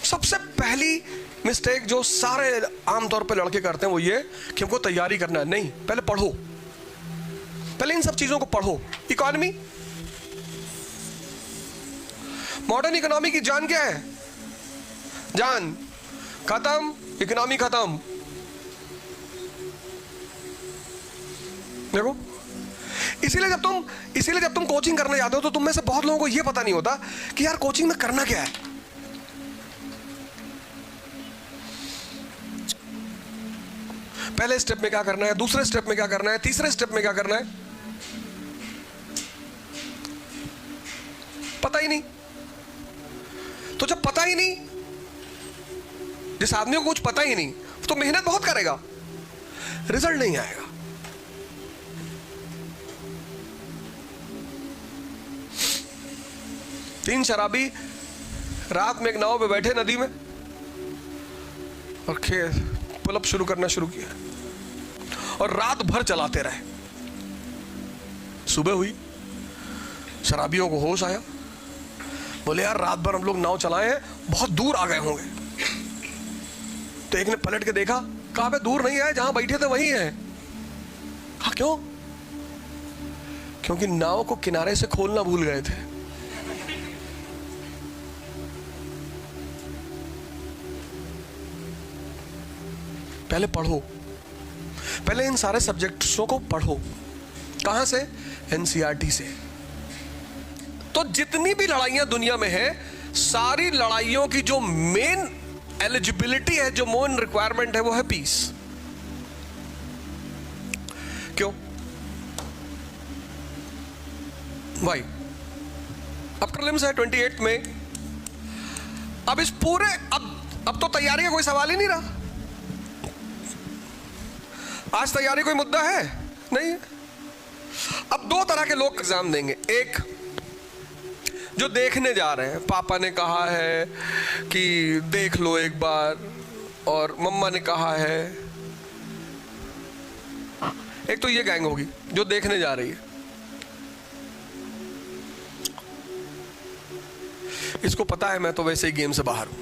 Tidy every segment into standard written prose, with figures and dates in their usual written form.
सबसे पहली मिस्टेक जो सारे आमतौर पे लड़के करते हैं वो ये कि हमको तैयारी करना है। नहीं, पहले पढ़ो, पहले इन सब चीजों को पढ़ो। इकोनॉमी, मॉडर्न इकोनॉमी की जान क्या है? जान खत्म, इकोनॉमी खत्म। देखो, इसीलिए जब तुम कोचिंग करने जाते हो तो तुम में से बहुत लोगों को यह पता नहीं होता कि यार कोचिंग में करना क्या है। पहले स्टेप में क्या करना है, दूसरे स्टेप में क्या करना है, तीसरे स्टेप में क्या करना है, पता ही नहीं। तो जब पता ही नहीं, जिस आदमी को कुछ पता ही नहीं, तो मेहनत बहुत करेगा, रिजल्ट नहीं आएगा। तीन शराबी रात में एक नाव पे बैठे नदी में और पुल अप शुरू करना शुरू किया और रात भर चलाते रहे। सुबह हुई, शराबियों को होश आया, बोले यार रात भर हम लोग नाव चलाए हैं, बहुत दूर आ गए होंगे। तो एक ने पलट के देखा, कहा बे दूर नहीं आए, जहां बैठे थे वहीं है। कहा क्यों? क्योंकि नाव को किनारे से खोलना भूल गए थे। पहले पढ़ो, पहले इन सारे सब्जेक्ट्सों को पढ़ो। कहां से? एनसीईआरटी से। तो जितनी भी लड़ाइयां दुनिया में है, सारी लड़ाइयों की जो मेन एलिजिबिलिटी है, जो मेन रिक्वायरमेंट है, वो है पीस। क्यों भाई? अब प्रीलिम्स है 28 में। अब इस पूरे अब तो तैयारी का कोई सवाल ही नहीं रहा। आज तैयारी कोई मुद्दा है नहीं। अब दो तरह के लोग एग्जाम देंगे। एक जो देखने जा रहे हैं, पापा ने कहा है कि देख लो एक बार, और मम्मा ने कहा है। एक तो ये गैंग होगी जो देखने जा रही है, इसको पता है मैं तो वैसे ही गेम से बाहर हूं।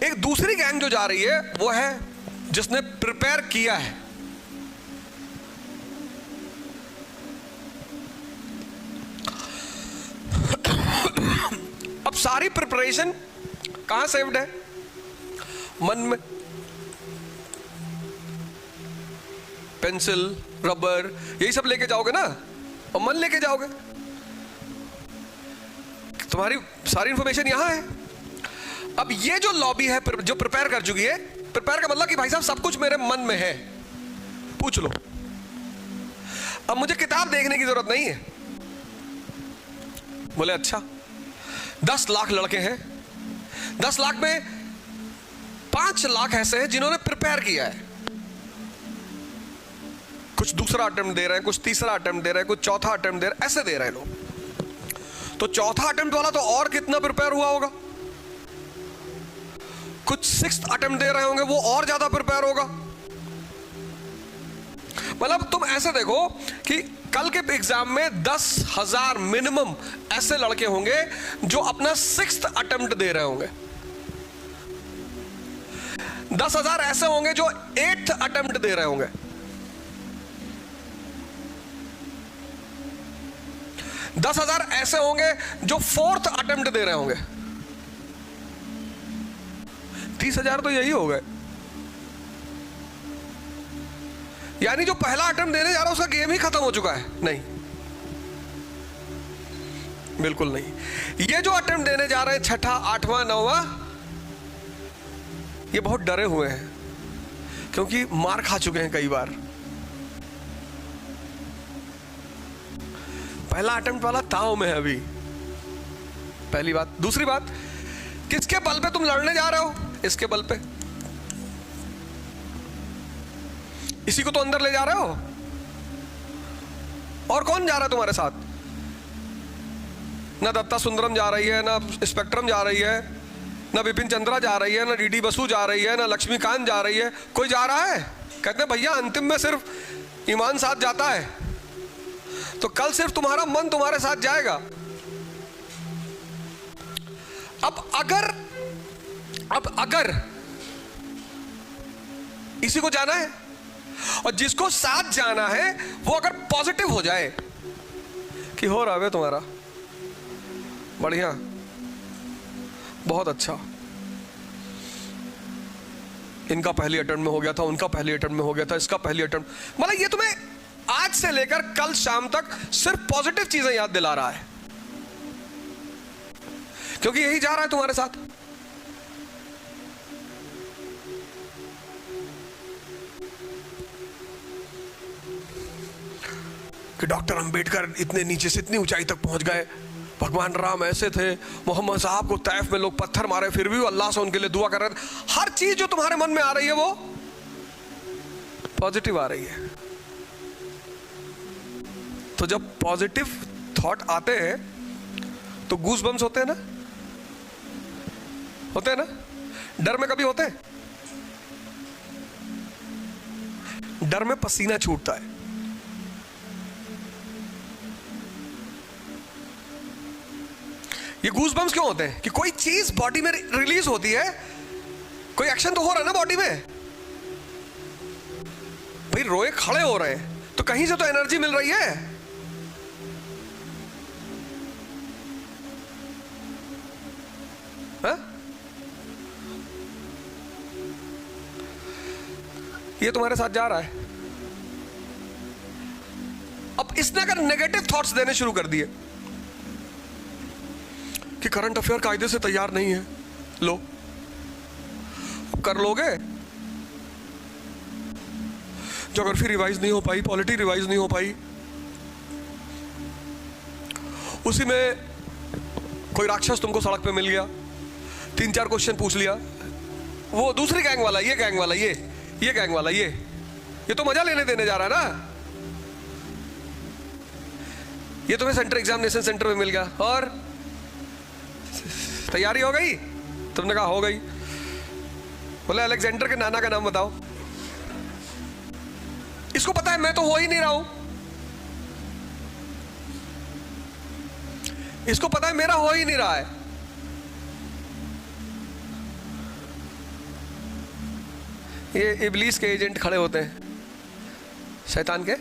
एक दूसरी गैंग जो जा रही है वो है जिसने प्रिपेयर किया है। अब सारी प्रिपरेशन कहां सेव्ड है? मन में। पेंसिल, रबर, यही सब लेके जाओगे ना, और मन लेके जाओगे। तुम्हारी सारी इंफॉर्मेशन यहां है। अब ये जो लॉबी है जो प्रिपेयर कर चुकी है, प्रिपेयर का मतलब कि भाई साहब सब कुछ मेरे मन में है, पूछ लो। अब मुझे किताब देखने की जरूरत नहीं है। बोले अच्छा, 10 लाख लड़के हैं, 10 लाख में 5 लाख ऐसे हैं जिन्होंने प्रिपेयर किया है। कुछ दूसरा अटेम्प्ट दे रहे हैं, कुछ तीसरा अटेम्प्ट दे रहे हैं, कुछ चौथा अटेम्प्ट दे रहे हैं, ऐसे दे रहे हैं लोग। तो चौथा अटेम्प्ट वाला तो और कितना प्रिपेयर हुआ होगा। कुछ 6th अटेम्प्ट दे रहे होंगे, वो और ज्यादा प्रिपेयर होगा। मतलब तुम ऐसे देखो कि कल के एग्जाम में 10,000 मिनिमम ऐसे लड़के होंगे जो अपना 6th अटेम्प्ट दे रहे होंगे। 10,000 ऐसे होंगे जो 8th अटेम्प्ट दे रहे होंगे। 10,000 ऐसे होंगे जो 4th अटेम्प्ट दे रहे होंगे। 30,000 तो यही हो गए। यानी जो पहला अटेम्प्ट देने जा रहा है उसका गेम ही खत्म हो चुका है। नहीं, बिल्कुल नहीं। ये जो अटेम्प्ट देने जा रहे हैं 6ठा, 8वां, 9वां, ये बहुत डरे हुए हैं क्योंकि मार खा चुके हैं कई बार। पहला अटेम्प्ट वाला ताव में है अभी, पहली बात। दूसरी बात, किसके बल पे तुम लड़ने जा रहे हो? इसके बल पे। इसी को तो अंदर ले जा रहे हो। और कौन जा रहा है तुम्हारे साथ? ना दत्ता सुंदरम जा रही है, ना स्पेक्ट्रम जा रही है, ना बिपिन चंद्रा जा रही है, ना डीडी बसु जा रही है, ना लक्ष्मीकांत जा रही है। कोई जा रहा है? कहते हैं भैया अंतिम में सिर्फ ईमान साथ जाता है। तो कल सिर्फ तुम्हारा मन तुम्हारे साथ जाएगा। अब अगर इसी को जाना है और जिसको साथ जाना है वो अगर पॉजिटिव हो जाए कि हो रहा है तुम्हारा बढ़िया, बहुत अच्छा, इनका पहली अटेम्प्ट में हो गया था, उनका पहली अटेम्प्ट में हो गया था, इसका पहली अटेम्प्ट, मतलब ये तुम्हें आज से लेकर कल शाम तक सिर्फ पॉजिटिव चीजें याद दिला रहा है, क्योंकि यही जा रहा है तुम्हारे साथ। कि डॉक्टर अंबेडकर इतने नीचे से इतनी ऊंचाई तक पहुंच गए, भगवान राम ऐसे थे, मोहम्मद साहब को तैफ में लोग पत्थर मारे फिर भी वो अल्लाह से उनके लिए दुआ कर रहे थे। हर चीज जो तुम्हारे मन में आ रही है वो पॉजिटिव आ रही है। तो जब पॉजिटिव थॉट आते हैं तो गूज बम्स होते हैं ना, होते हैं ना? डर में कभी होते हैं? डर में पसीना छूटता है। ये गूज बम्स क्यों होते हैं? कि कोई चीज बॉडी में रिलीज होती है, कोई एक्शन तो हो रहा है ना बॉडी में। भाई रोए खड़े हो रहे हैं तो कहीं से तो एनर्जी मिल रही है। हा? ये तुम्हारे साथ जा रहा है। अब इसने अगर नेगेटिव थॉट्स देने शुरू कर दिए कि करंट अफेयर कायदे से तैयार नहीं है, लो कर लोगे, ज्योग्राफी रिवाइज नहीं हो पाई, पॉलिटी रिवाइज नहीं हो पाई, उसी में कोई राक्षस तुमको सड़क पे मिल गया, 3-4 क्वेश्चन पूछ लिया, वो दूसरी गैंग वाला, ये गैंग वाला, ये गैंग वाला, ये तो मजा लेने देने जा रहा है ना। ये तुम्हें सेंटर एग्जामिनेशन सेंटर में मिल गया और तैयारी हो गई? तुमने कहा हो गई। बोले अलेक्जेंडर के नाना का नाम बताओ। इसको पता है मैं तो हो ही नहीं रहा हूं, इसको पता है मेरा हो ही नहीं रहा है। ये इब्लीस के एजेंट खड़े होते हैं, शैतान के,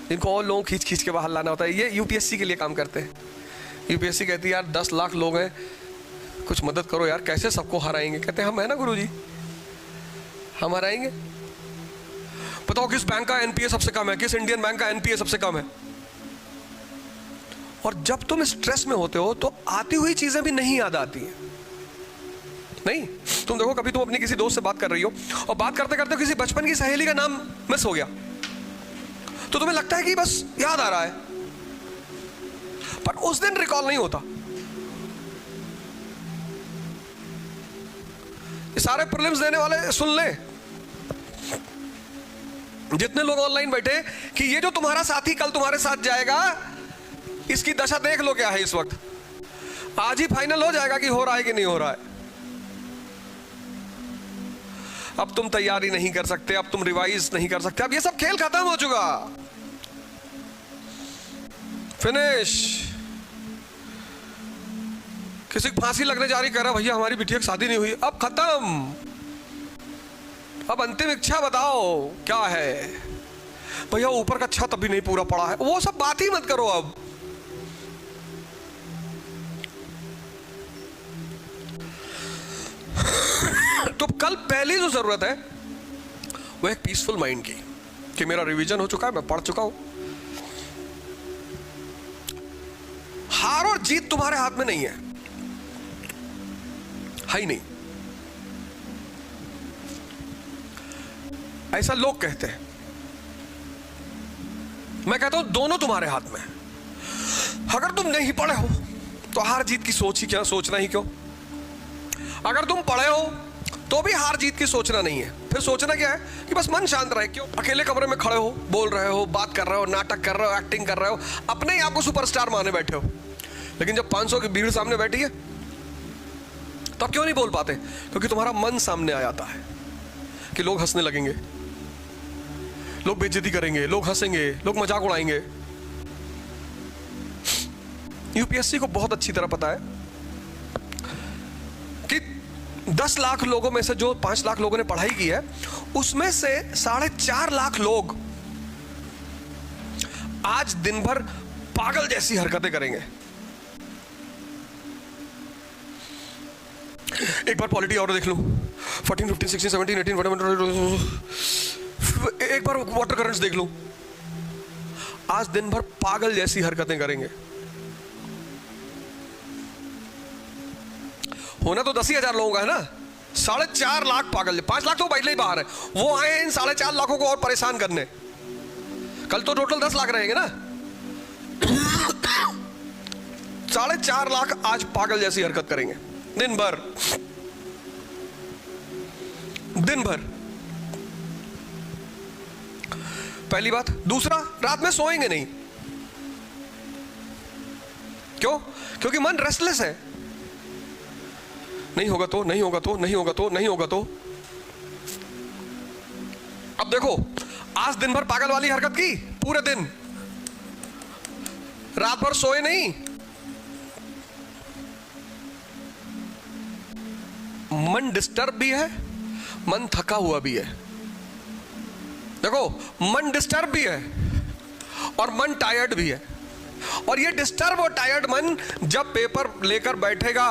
जिनको और लोग खींच खींच के बाहर लाना होता है। ये यूपीएससी के लिए काम करते हैं। यूपीएससी कहती है यार 10 लाख लोग हैं, कुछ मदद करो यार, कैसे सबको हराएंगे? कहते हैं हम है ना गुरुजी, हम हराएंगे। बताओ किस बैंक का एनपीए सबसे कम है, किस इंडियन बैंक का एनपीए सबसे कम है। और जब तुम स्ट्रेस में होते हो तो आती हुई चीजें भी नहीं याद आती हैं। नहीं, तुम देखो कभी तुम अपनी किसी दोस्त से बात कर रही हो और बात करते करते किसी बचपन की सहेली का नाम मिस हो गया, तो तुम्हें लगता है कि बस याद आ रहा है, पर उस दिन रिकॉल नहीं होता। ये सारे प्रीलिम्स देने वाले सुन ले, जितने लोग ऑनलाइन बैठे, कि ये जो तुम्हारा साथी कल तुम्हारे साथ जाएगा, इसकी दशा देख लो क्या है इस वक्त। आज ही फाइनल हो जाएगा कि हो रहा है कि नहीं हो रहा है। अब तुम तैयारी नहीं कर सकते, अब तुम रिवाइज नहीं कर सकते, अब ये सब खेल खत्म हो चुका, फिनिश। किसी की फांसी लगने जा रही, कह रहा भैया हमारी बिटिया की शादी नहीं हुई, अब खत्म। अब अंतिम इच्छा बताओ क्या है? भैया ऊपर का छत अभी नहीं पूरा पड़ा है, वो सब बात ही मत करो अब। तो कल पहली जो जरूरत है वो एक पीसफुल माइंड की, कि मेरा रिवीजन हो चुका है, मैं पढ़ चुका हूं। हार और जीत तुम्हारे हाथ में नहीं है ही नहीं, ऐसा लोग कहते हैं। मैं कहता हूं दोनों तुम्हारे हाथ में है। अगर तुम नहीं पढ़े हो तो हार जीत की सोच ही क्या, सोचना ही क्यों? अगर तुम पढ़े हो तो भी हार जीत की सोचना नहीं है, फिर सोचना क्या है कि बस मन शांत रहे। क्यों? अकेले कमरे में खड़े हो, बोल रहे हो, बात कर रहे हो, नाटक कर रहे हो, एक्टिंग कर रहे हो, अपने ही आपको सुपरस्टार माने बैठे हो, लेकिन जब 500 की भीड़ सामने बैठी है तब क्यों नहीं बोल पाते? क्योंकि तुम्हारा मन सामने आ जाता है कि लोग हंसने लगेंगे, लोग बेइज्जती करेंगे, लोग हंसेंगे, लोग मजाक उड़ाएंगे। यूपीएससी को बहुत अच्छी तरह पता है 10 लाख लोगों में से जो 5 लाख लोगों ने पढ़ाई की है, उसमें से 4.5 लाख लोग आज दिन भर पागल जैसी हरकतें करेंगे। एक बार पॉलिटी और देख लूं, 14, 15, 16, 17, 18, एक बार वाटर करंट्स देख लूं, आज दिन भर पागल जैसी हरकतें करेंगे। होना तो 10,000 लोगों का है ना, 4.5 लाख पागल, 5 लाख तो पहले ही बाहर है, वो आए इन 4.5 लाखों को और परेशान करने। कल तो टोटल 10 लाख रहेंगे ना। 4.5 लाख आज पागल जैसी हरकत करेंगे दिन भर। पहली बात। दूसरा, रात में सोएंगे नहीं। क्यों? क्योंकि मन रेस्टलेस है। नहीं होगा तो, नहीं होगा तो, नहीं होगा तो, नहीं होगा तो। अब देखो, आज दिन भर पागल वाली हरकत की, पूरे दिन, रात भर सोए नहीं, मन डिस्टर्ब भी है, मन थका हुआ भी है। देखो, मन डिस्टर्ब भी है और मन टायर्ड भी है। और ये डिस्टर्ब और टायर्ड मन जब पेपर लेकर बैठेगा,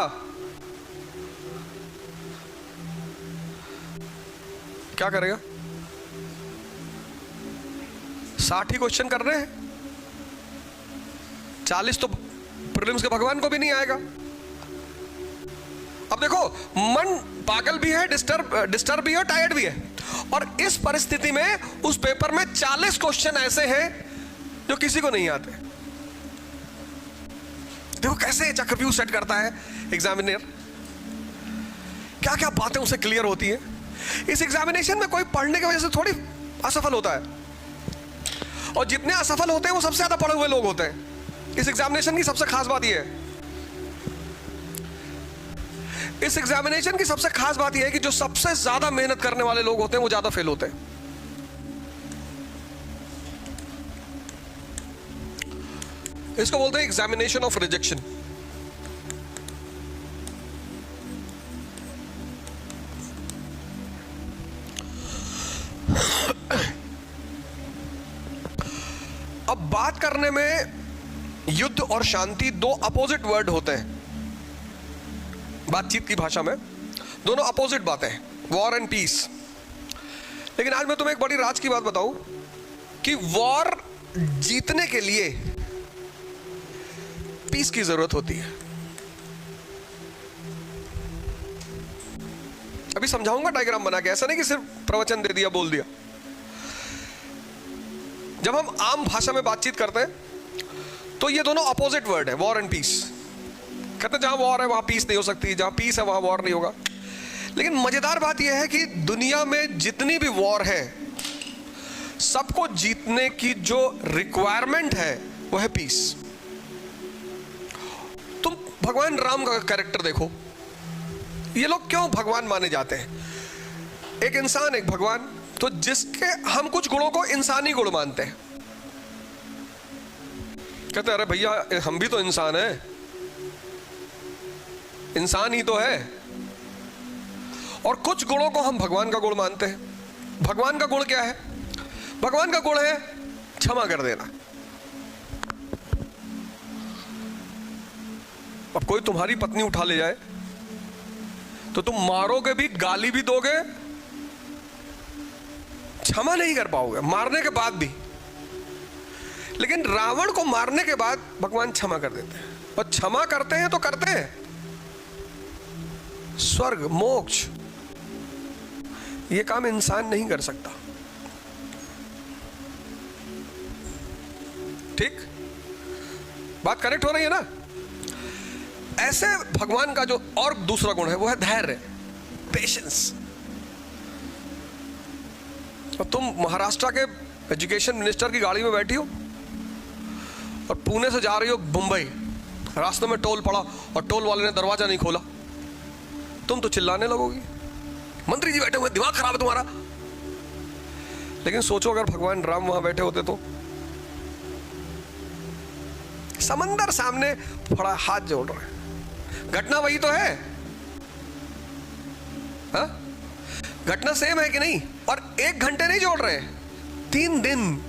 क्या करेगा? 60 ही क्वेश्चन कर रहे हैं, 40 तो प्रीलिम्स के भगवान को भी नहीं आएगा। अब देखो, मन पागल भी है, डिस्टर्ब भी है, टायर्ड भी है। और इस परिस्थिति में उस पेपर में 40 क्वेश्चन ऐसे हैं जो किसी को नहीं आते। देखो कैसे चक्रव्यूह सेट करता है एग्जामिनर, क्या क्या बातें उसे क्लियर होती है। इस एग्जामिनेशन में कोई पढ़ने की वजह से थोड़ी असफल होता है, और जितने असफल होते हैं वो सबसे ज्यादा पढ़े हुए लोग होते हैं। इस एग्जामिनेशन की सबसे खास बात यह है, इस एग्जामिनेशन की सबसे खास बात यह है कि जो सबसे ज्यादा मेहनत करने वाले लोग होते हैं वो ज्यादा फेल होते हैं। इसको बोलते हैं एग्जामिनेशन ऑफ रिजेक्शन। अब बात करने में युद्ध और शांति दो अपोजिट वर्ड होते हैं बातचीत की भाषा में, दोनों अपोजिट बातें हैं, वॉर एंड पीस। लेकिन आज मैं तुम्हें एक बड़ी राज की बात बताऊं कि वॉर जीतने के लिए पीस की जरूरत होती है। अभी समझाऊंगा डायग्राम बना के, ऐसा नहीं कि सिर्फ प्रवचन दे दिया, बोल दिया। जब हम आम भाषा में बातचीत करते हैं तो ये दोनों अपोजिट वर्ड है, वॉर एंड पीस। कहते हैं जहां वॉर है वहां पीस नहीं हो सकती, जहां पीस है वहां वॉर नहीं होगा। लेकिन मजेदार बात यह है कि दुनिया में जितनी भी वॉर है, सबको जीतने की जो रिक्वायरमेंट है वो है पीस। तुम भगवान राम का कैरेक्टर देखो, ये लोग क्यों भगवान माने जाते हैं? एक इंसान एक भगवान, तो जिसके हम कुछ गुणों को इंसानी गुण मानते हैं। कहते हैं अरे भैया हम भी तो इंसान हैं, इंसान ही तो है। और कुछ गुणों को हम भगवान का गुण मानते हैं। भगवान का गुण क्या है? भगवान का गुण है क्षमा कर देना। अब कोई तुम्हारी पत्नी उठा ले जाए तो तुम मारोगे भी, गाली भी दोगे, क्षमा नहीं कर पाओगे मारने के बाद भी। लेकिन रावण को मारने के बाद भगवान क्षमा कर देते हैं, और क्षमा करते हैं तो करते हैं स्वर्ग मोक्ष। यह काम इंसान नहीं कर सकता। ठीक बात करेक्ट हो रही है ना? ऐसे भगवान का जो और दूसरा गुण है वो है धैर्य, पेशेंस। और तुम महाराष्ट्र के एजुकेशन मिनिस्टर की गाड़ी में बैठी हो और पुणे से जा रही हो मुंबई, रास्ते में टोल पड़ा और टोल वाले ने दरवाजा नहीं खोला, तुम तो चिल्लाने लगोगी, मंत्री जी बैठे हुए, दिमाग खराब है तुम्हारा। लेकिन सोचो अगर भगवान राम वहां बैठे होते तो, समंदर सामने पड़ा, हाथ जोड़ रहे, घटना वही तो है। हाँ? घटना सेम है कि नहीं? और 1 घंटे नहीं जोड़ रहे, 3 दिन।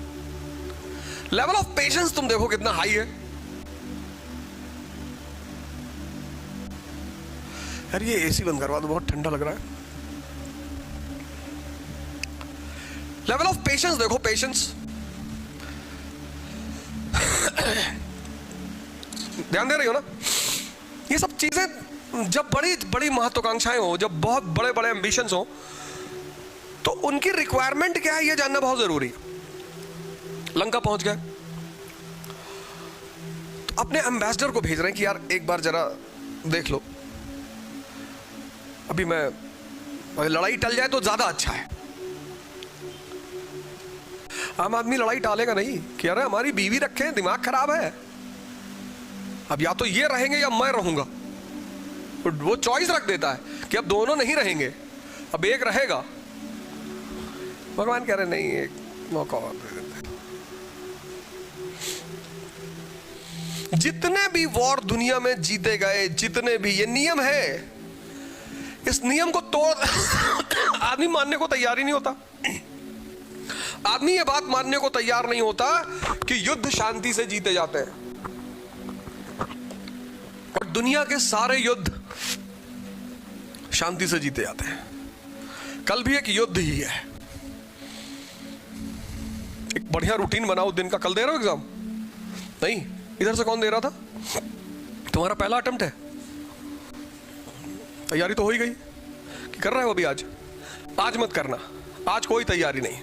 लेवल ऑफ पेशेंस तुम देखो कितना हाई है यार। ये एसी बंद करवा दो, बहुत ठंडा लग रहा है। लेवल ऑफ पेशेंस देखो, पेशेंस। ध्यान दे रही हो ना? ये सब चीजें जब बड़ी बड़ी महत्वाकांक्षाएं हो, जब बहुत बड़े बड़े एम्बिशंस हो, तो उनकी रिक्वायरमेंट क्या है ये जानना बहुत जरूरी है। लंका पहुंच गए तो अपने एम्बेसडर को भेज रहे हैं कि यार एक बार जरा देख लो, अभी मैं लड़ाई टल जाए तो ज्यादा अच्छा है। आम आदमी लड़ाई टालेगा नहीं कि अरे हमारी बीवी रखे, दिमाग खराब है, अब या तो ये रहेंगे या मैं रहूंगा। वो चॉइस रख देता है कि अब दोनों नहीं रहेंगे, अब एक रहेगा। भगवान कह रहे नहीं, एक मौका और दे देते हैं। जितने भी वॉर दुनिया में जीते गए, जितने भी, ये नियम है, इस नियम को तोड़ आदमी मानने को तैयार ही नहीं होता। आदमी ये बात मानने को तैयार नहीं होता कि युद्ध शांति से जीते जाते हैं, और दुनिया के सारे युद्ध शांति से जीते जाते हैं। कल भी एक युद्ध ही है। एक बढ़िया रूटीन बनाओ दिन का। कल दे रहे हो एग्जाम? नहीं, इधर से कौन दे रहा था? तुम्हारा पहला अटेम्प्ट है, तैयारी तो हो ही गई कि कर रहे हो अभी? आज मत करना, आज कोई तैयारी नहीं,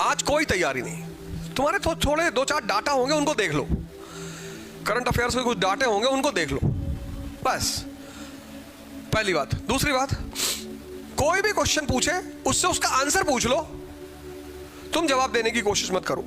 आज कोई तैयारी नहीं। तुम्हारे तो थोड़े 2-4 डाटा होंगे, उनको देख लो। करंट अफेयर्स के कुछ डाटे होंगे, उनको देख लो, बस। पहली बात। दूसरी बात, कोई भी क्वेश्चन पूछे उससे उसका आंसर पूछ लो, तुम जवाब देने की कोशिश मत करो।